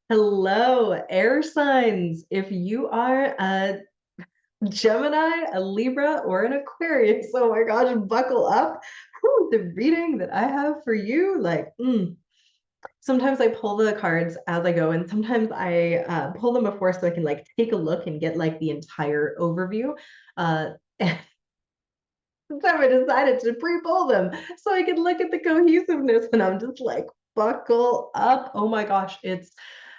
Hello, air signs. If you are a Gemini, a Libra, or an Aquarius, oh my gosh, buckle up. Whew, the reading that I have for you, sometimes I pull the cards as I go, and sometimes I pull them before so I can like take a look and get like the entire overview. And sometimes I decided to pre-pull them so I could look at the cohesiveness, and I'm just like, buckle up. Oh my gosh, it's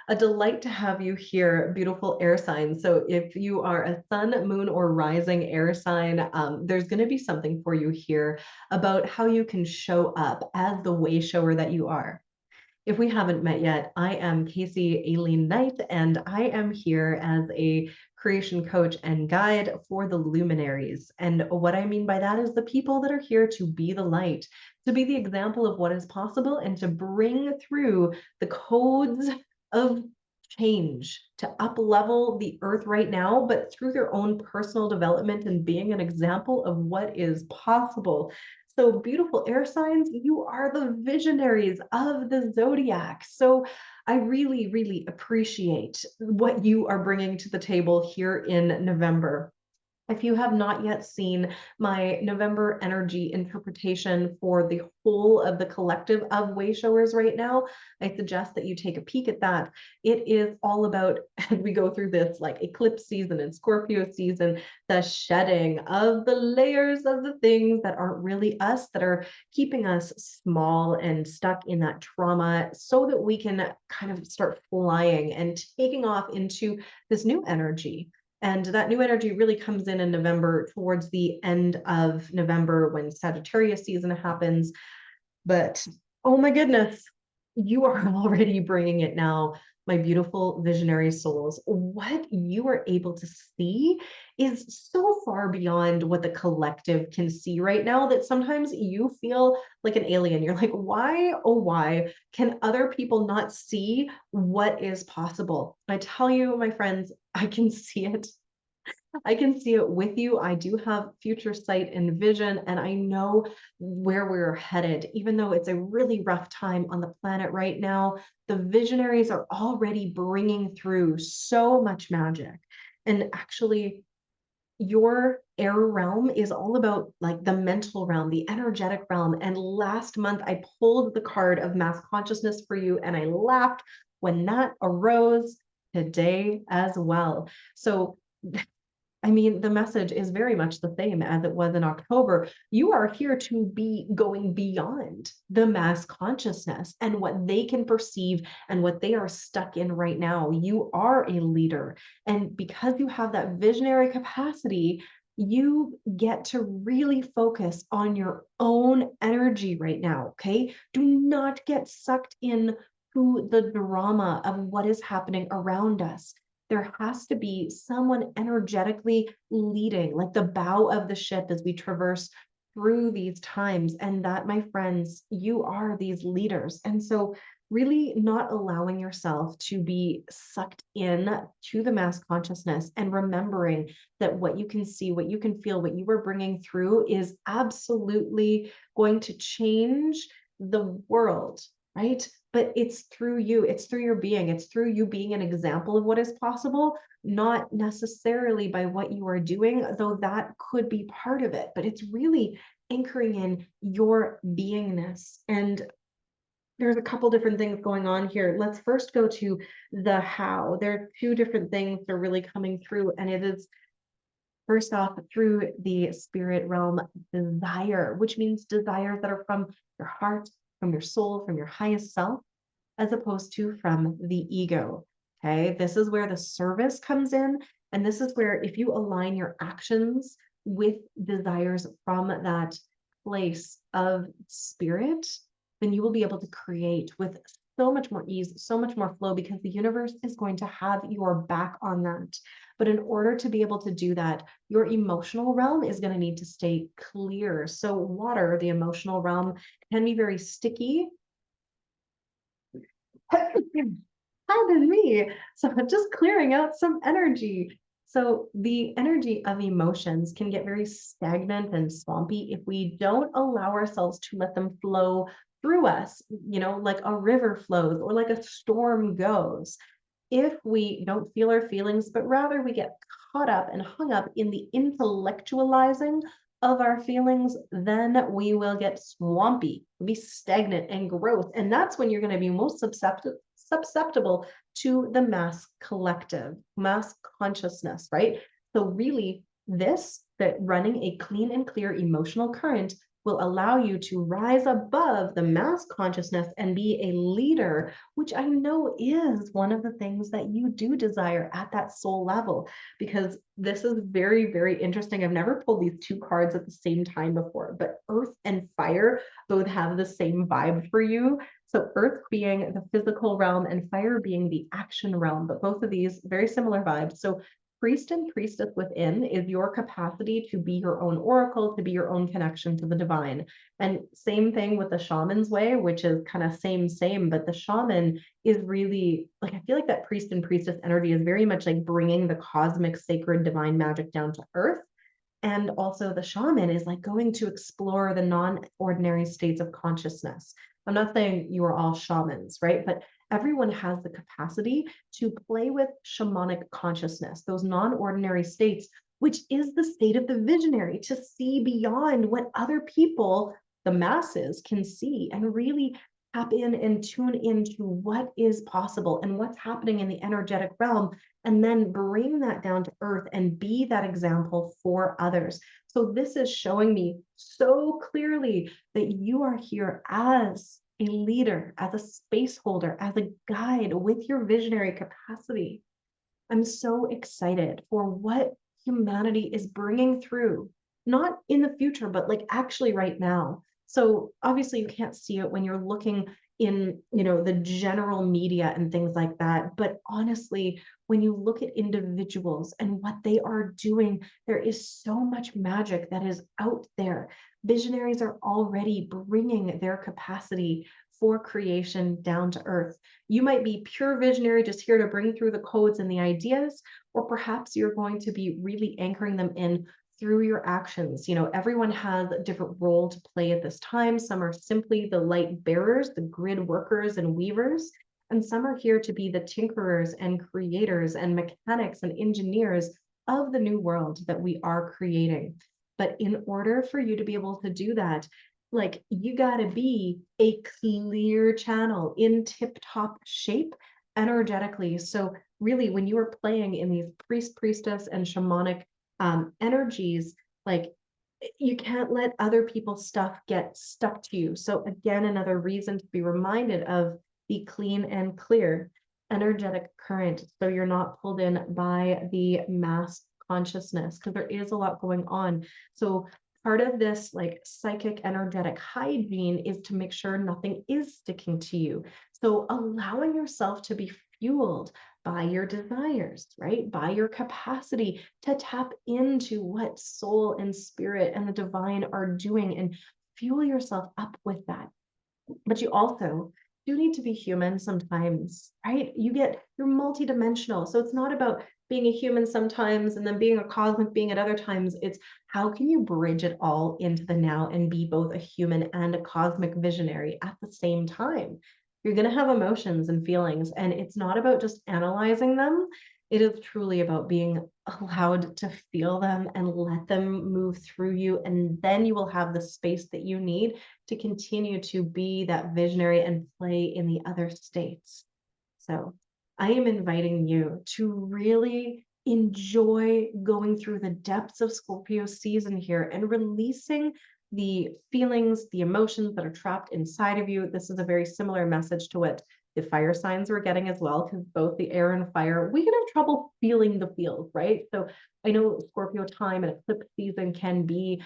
a delight to have you here, beautiful air signs. So if you are a sun, moon, or rising air sign, there's going to be something for you here about how you can show up as the way shower that you are. If we haven't met yet, I am Casey Aileen Knight, and I am here as a creation coach and guide for the luminaries. And what I mean by that is the people that are here to be the light, to be the example of what is possible, and to bring through the codes of change, to up level the earth right now, but through their own personal development and being an example of what is possible. So, beautiful air signs, you are the visionaries of the zodiac. So, I really, really appreciate what you are bringing to the table here in November. If you have not yet seen my November energy interpretation for the whole of the collective of way showers right now, I suggest that you take a peek at that. It is all about, as we go through this like eclipse season and Scorpio season, the shedding of the layers of the things that aren't really us, that are keeping us small and stuck in that trauma, so that we can kind of start flying and taking off into this new energy. And that new energy really comes in November, towards the end of November, when Sagittarius season happens. But oh my goodness, you are already bringing it now, my beautiful visionary souls. What you are able to see is so far beyond what the collective can see right now that sometimes you feel like an alien. You're like, why, oh, why can other people not see what is possible? I tell you, my friends, I can see it. I can see it with you. I do have future sight and vision, and I know where we're headed. Even though it's a really rough time on the planet right now, the visionaries are already bringing through so much magic. And actually, your air realm is all about like the mental realm, the energetic realm. And last month, I pulled the card of mass consciousness for you, and I laughed when that arose today as well. So, I mean, the message is very much the same as it was in October. You are here to be going beyond the mass consciousness and what they can perceive and what they are stuck in right now. You are a leader. And because you have that visionary capacity, you get to really focus on your own energy right now. Okay. Do not get sucked in to the drama of what is happening around us. There has to be someone energetically leading, like the bow of the ship as we traverse through these times. And that, my friends, you are these leaders. And so, really not allowing yourself to be sucked in to the mass consciousness, and remembering that what you can see, what you can feel, what you are bringing through is absolutely going to change the world, right? But it's through you, it's through your being, it's through you being an example of what is possible, not necessarily by what you are doing, though that could be part of it. But it's really anchoring in your beingness. And there's a couple different things going on here. Let's first go to the how. There are two different things that are really coming through, and it is first off through the spirit realm desire, which means desires that are from your heart, from your soul, from your highest self, as opposed to from the ego. Okay, this is where the service comes in. And this is where, if you align your actions with desires from that place of spirit, then you will be able to create with so much more ease, so much more flow, because the universe is going to have your back on that. But in order to be able to do that, your emotional realm is going to need to stay clear. So, water, the emotional realm, can be very sticky. Pardon me. So just clearing out some energy. So the energy of emotions can get very stagnant and swampy if we don't allow ourselves to let them flow through us, like a river flows or like a storm goes. If we don't feel our feelings, but rather we get caught up and hung up in the intellectualizing of our feelings, then we will get swampy, be stagnant and growth. And that's when you're going to be most susceptible to the mass collective, mass consciousness, right? So really, that running a clean and clear emotional current will allow you to rise above the mass consciousness and be a leader, which I know is one of the things that you do desire at that soul level, because this is very, very interesting. I've never pulled these two cards at the same time before, but earth and fire both have the same vibe for you. So earth being the physical realm and fire being the action realm, but both of these very similar vibes. So priest and priestess within is your capacity to be your own oracle, to be your own connection to the divine. And same thing with the shaman's way, which is kind of same, but the shaman is really like, I feel like that priest and priestess energy is very much like bringing the cosmic, sacred, divine magic down to earth. And also the shaman is like going to explore the non-ordinary states of consciousness. I'm not saying you are all shamans, right? But everyone has the capacity to play with shamanic consciousness, those non-ordinary states, which is the state of the visionary, to see beyond what other people, the masses, can see and really tap in and tune into what is possible and what's happening in the energetic realm, and then bring that down to earth and be that example for others. So this is showing me so clearly that you are here as a leader, as a space holder, as a guide with your visionary capacity. I'm so excited for what humanity is bringing through, not in the future, but like actually right now. So obviously you can't see it when you're looking in, the general media and things like that. But honestly, when you look at individuals and what they are doing, there is so much magic that is out there. Visionaries are already bringing their capacity for creation down to earth. You might be pure visionary, just here to bring through the codes and the ideas, or perhaps you're going to be really anchoring them in through your actions. Everyone has a different role to play at this time. Some are simply the light bearers, the grid workers and weavers, and some are here to be the tinkerers and creators and mechanics and engineers of the new world that we are creating. But in order for you to be able to do that, like, you got to be a clear channel in tip top shape energetically. So really, when you are playing in these priest, priestess, and shamanic energies, like, you can't let other people's stuff get stuck to you. So again, another reason to be reminded of the clean and clear energetic current, so you're not pulled in by the mass consciousness, because there is a lot going on. So part of this like psychic energetic hygiene is to make sure nothing is sticking to you. So allowing yourself to be fueled by your desires, right? By your capacity to tap into what soul and spirit and the divine are doing, and fuel yourself up with that. But you also do need to be human sometimes, right? You're multidimensional. So it's not about being a human sometimes and then being a cosmic being at other times. It's how can you bridge it all into the now and be both a human and a cosmic visionary at the same time? You're going to have emotions and feelings, and it's not about just analyzing them. It is truly about being allowed to feel them and let them move through you. And then you will have the space that you need to continue to be that visionary and play in the other states. So I am inviting you to really enjoy going through the depths of Scorpio season here and releasing the feelings, the emotions that are trapped inside of you. This is a very similar message to what the fire signs were getting as well, because both the air and fire, we can have trouble feeling the feels, right? So I know Scorpio time and eclipse season can be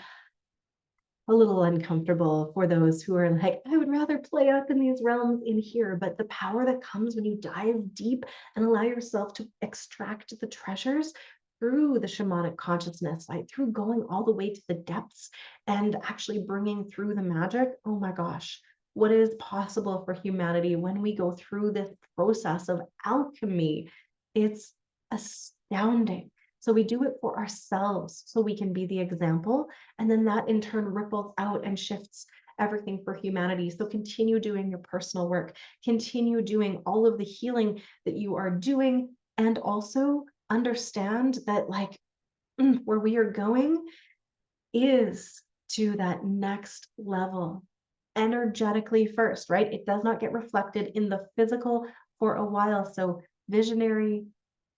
a little uncomfortable for those who are like, I would rather play up in these realms in here. But the power that comes when you dive deep and allow yourself to extract the treasures through the shamanic consciousness, like through going all the way to the depths and actually bringing through the magic. Oh my gosh, what is possible for humanity when we go through this process of alchemy? It's astounding. So we do it for ourselves so we can be the example. And then that in turn ripples out and shifts everything for humanity. So continue doing your personal work, continue doing all of the healing that you are doing, and also understand that like where we are going is to that next level energetically first, right? It does not get reflected in the physical for a while. So, visionary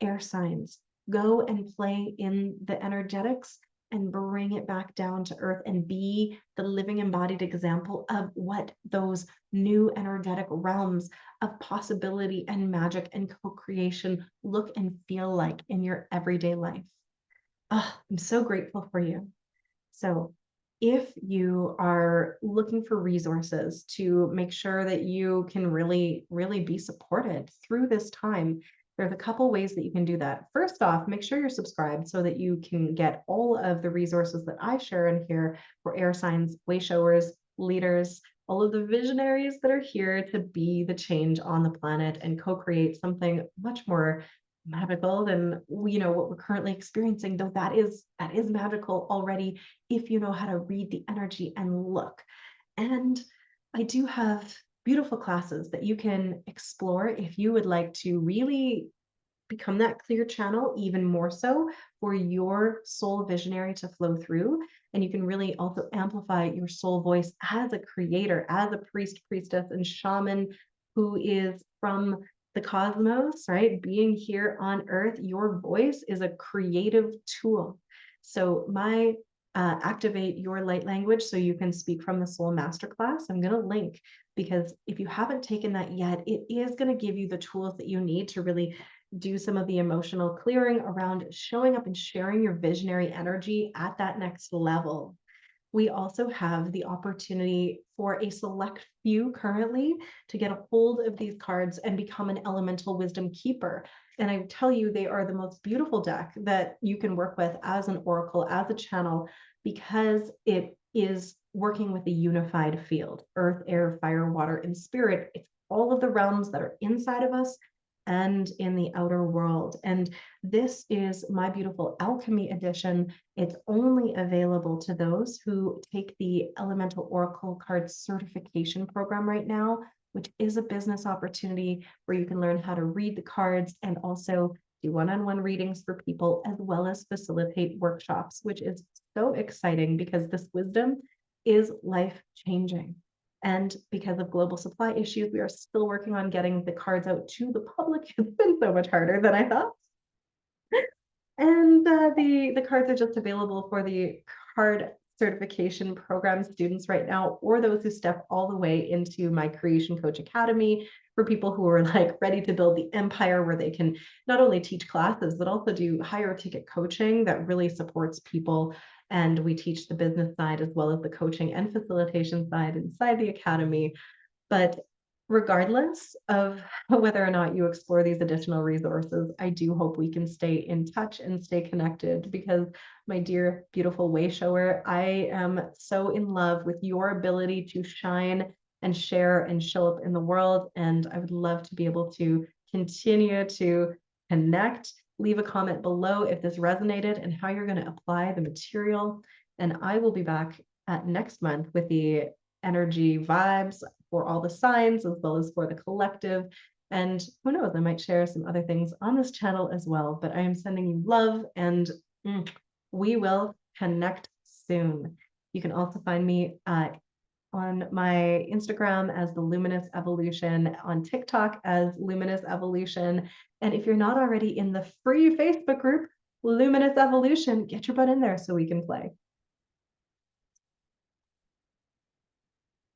air signs, go and play in the energetics and bring it back down to earth and be the living embodied example of what those new energetic realms of possibility and magic and co-creation look and feel like in your everyday life. Oh, I'm so grateful for you. So, if you are looking for resources to make sure that you can really, really be supported through this time, there's a couple ways that you can do that. First off, make sure you're subscribed so that you can get all of the resources that I share in here for air signs, way showers, leaders, all of the visionaries that are here to be the change on the planet and co-create something much more magical than what we're currently experiencing, though that is magical already if you know how to read the energy and look. And I do have beautiful classes that you can explore if you would like to really become that clear channel even more so for your soul visionary to flow through. And you can really also amplify your soul voice as a creator, as a priest, priestess, and shaman who is from the cosmos, right? Being here on earth, your voice is a creative tool. So my activate your light language so you can speak from the soul masterclass, I'm going to link, because if you haven't taken that yet, it is going to give you the tools that you need to really do some of the emotional clearing around showing up and sharing your visionary energy at that next level. We also have the opportunity for a select few currently to get a hold of these cards and become an elemental wisdom keeper. And I tell you, they are the most beautiful deck that you can work with as an oracle, as a channel, because it is working with a unified field: earth, air, fire, water, and spirit. It's all of the realms that are inside of us and in the outer world. And this is my beautiful alchemy edition. It's only available to those who take the Elemental Oracle Card Certification Program right now, which is a business opportunity where you can learn how to read the cards and also do one-on-one readings for people, as well as facilitate workshops, which is so exciting because this wisdom is life-changing. And because of global supply issues, we are still working on getting the cards out to the public. It's been so much harder than I thought. And the cards are just available for the card certification program students right now, or those who step all the way into my Creation Coach Academy, for people who are like ready to build the empire where they can not only teach classes, but also do higher ticket coaching that really supports people. And we teach the business side as well as the coaching and facilitation side inside the academy. But regardless of whether or not you explore these additional resources, I do hope we can stay in touch and stay connected, because my dear, beautiful way shower, I am so in love with your ability to shine and share and show up in the world. And I would love to be able to continue to connect. Leave a comment below if this resonated and how you're going to apply the material. And I will be back next month with the energy vibes for all the signs, as well as for the collective. And who knows, I might share some other things on this channel as well. But I am sending you love, and we will connect soon. You can also find me on my Instagram as the Luminous Evolution, on TikTok as Luminous Evolution. And if you're not already in the free Facebook group, Luminous Evolution, get your butt in there so we can play.